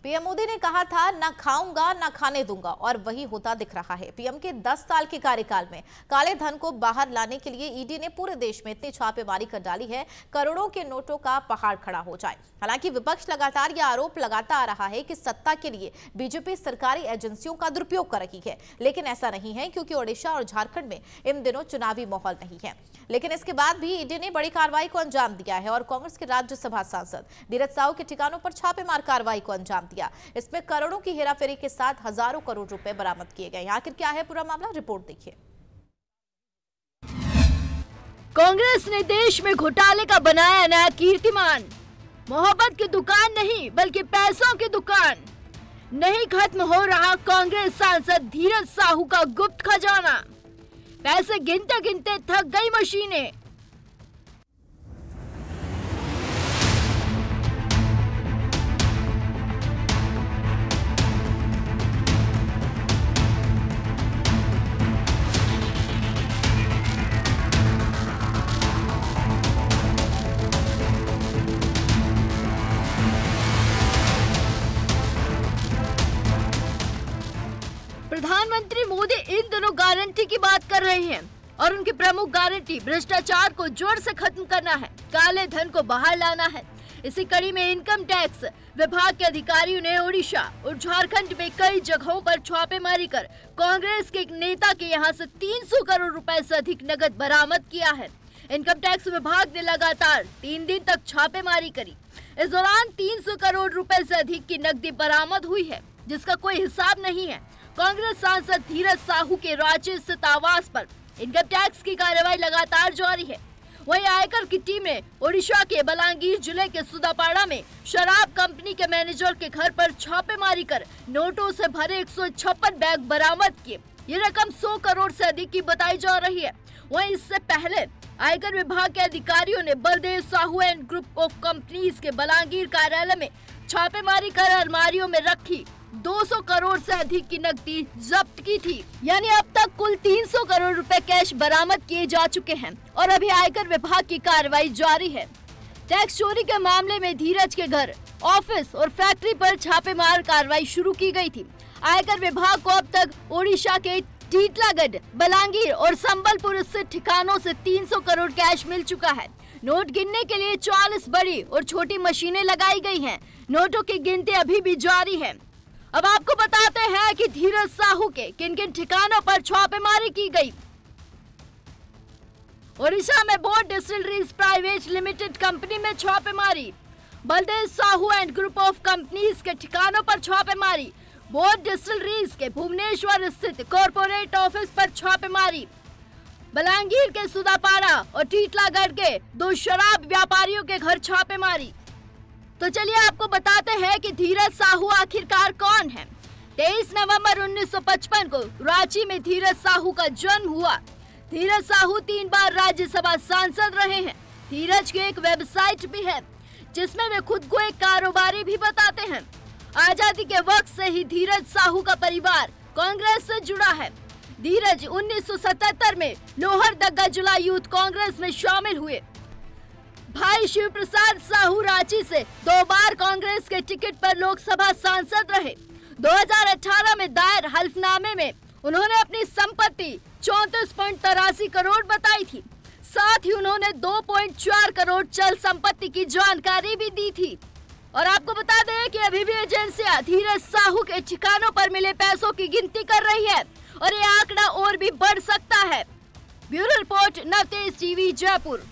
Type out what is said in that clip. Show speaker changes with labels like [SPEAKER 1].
[SPEAKER 1] PM Modi ने कहा था न खाऊंगा न खाने दूंगा और वही होता दिख रहा है। पीएम के 10 साल के कार्यकाल में काले धन को बाहर लाने के लिए ईडी ने पूरे देश में इतनी छापेमारी कर डाली है, करोड़ों के नोटों का पहाड़ खड़ा हो जाए। हालांकि विपक्ष लगातार यह आरोप लगाता आ रहा है कि सत्ता के लिए बीजेपी सरकारी एजेंसियों का दुरुपयोग कर रही है, लेकिन ऐसा नहीं है क्योंकि ओडिशा और झारखंड में इन दिनों चुनावी माहौल नहीं है। लेकिन इसके बाद भी ईडी ने बड़ी कार्रवाई को अंजाम दिया है और कांग्रेस के राज्यसभा सांसद धीरज साहू के ठिकानों पर छापेमार कार्रवाई को अंजाम दिया। इसमें करोड़ों की हेराफेरी के साथ हजारों करोड़ रुपए बरामद किए गए। आखिर क्या है पूरा मामला, रिपोर्ट देखिए।
[SPEAKER 2] कांग्रेस ने देश में घोटाले का बनाया नया कीर्तिमान। मोहब्बत की दुकान नहीं बल्कि पैसों की दुकान। नहीं खत्म हो रहा कांग्रेस सांसद धीरज साहू का गुप्त खजाना। पैसे गिनते गिनते थक गई मशीनें। प्रधानमंत्री मोदी इन दिनों गारंटी की बात कर रहे हैं और उनकी प्रमुख गारंटी भ्रष्टाचार को जड़ से खत्म करना है, काले धन को बाहर लाना है। इसी कड़ी में इनकम टैक्स विभाग के अधिकारियों ने ओडिशा और झारखंड में कई जगहों पर छापेमारी कर कांग्रेस के एक नेता के यहां से 300 करोड़ रुपए से अधिक नकद बरामद किया है। इनकम टैक्स विभाग ने लगातार 3 दिन तक छापेमारी करी। इस दौरान 300 करोड़ रुपए से अधिक की नकदी बरामद हुई है, जिसका कोई हिसाब नहीं है। कांग्रेस सांसद धीरज साहू के रांची स्थित आवास पर इनकम टैक्स की कार्रवाई लगातार जारी है। वहीं आयकर की टीम ने ओडिशा के बलांगीर जिले के सुदापाड़ा में शराब कंपनी के मैनेजर के घर पर छापेमारी कर नोटों से भरे 156 बैग बरामद किए। ये रकम 100 करोड़ से अधिक की बताई जा रही है। वहीं इससे पहले आयकर विभाग के अधिकारियों ने Baldev Sahu and group of companies के बलांगीर कार्यालय में छापेमारी कर अलमारियों में रखी 200 करोड़ से अधिक की नकदी जब्त की थी। यानी अब तक कुल 300 करोड़ रुपए कैश बरामद किए जा चुके हैं और अभी आयकर विभाग की कार्रवाई जारी है। टैक्स चोरी के मामले में धीरज के घर, ऑफिस और फैक्ट्री पर छापेमार कार्रवाई शुरू की गई थी। आयकर विभाग को अब तक ओडिशा के टीटलागढ़, बलांगीर और संबलपुर स्थित ठिकानों से 300 करोड़ कैश मिल चुका है। नोट गिनने के लिए 40 बड़ी और छोटी मशीनें लगाई गई हैं। नोटों की गिनती अभी भी जारी है। अब आपको बताते हैं कि धीरज साहू के किन किन ठिकानों पर छापेमारी की गई। ओडिशा में board distilleries private limited company में छापेमारी। Baldev Sahu and group of companies के ठिकानों पर छापेमारी। बोर्ड डिस्टिलरीज के भुवनेश्वर स्थित कॉर्पोरेट ऑफिस पर छापेमारी। बलांगीर के सुदापाड़ा और टीटलागढ़ के 2 शराब व्यापारियों के घर छापेमारी। तो चलिए आपको बताते हैं कि धीरज साहू आखिरकार कौन है। 23 नवंबर 1955 को रांची में धीरज साहू का जन्म हुआ। धीरज साहू 3 बार राज्यसभा सांसद रहे हैं। धीरज की एक वेबसाइट भी है जिसमें वे खुद को एक कारोबारी भी बताते हैं। आजादी के वक्त से ही धीरज साहू का परिवार कांग्रेस से जुड़ा है। धीरज 1977 में लोहरदगा जिला यूथ कांग्रेस में शामिल हुए। भाई शिव प्रसाद साहू रांची से 2 बार कांग्रेस के टिकट पर लोकसभा सांसद रहे। 2018 में दायर हल्फनामे में उन्होंने अपनी संपत्ति 34.83 करोड़ बताई थी। साथ ही उन्होंने 2.4 करोड़ चल संपत्ति की जानकारी भी दी थी। और आपको बता दें कि अभी भी एजेंसियां धीरज साहू के ठिकानों पर मिले पैसों की गिनती कर रही है और ये आंकड़ा और भी बढ़ सकता है। Bureau report, Navtej TV, Jaipur.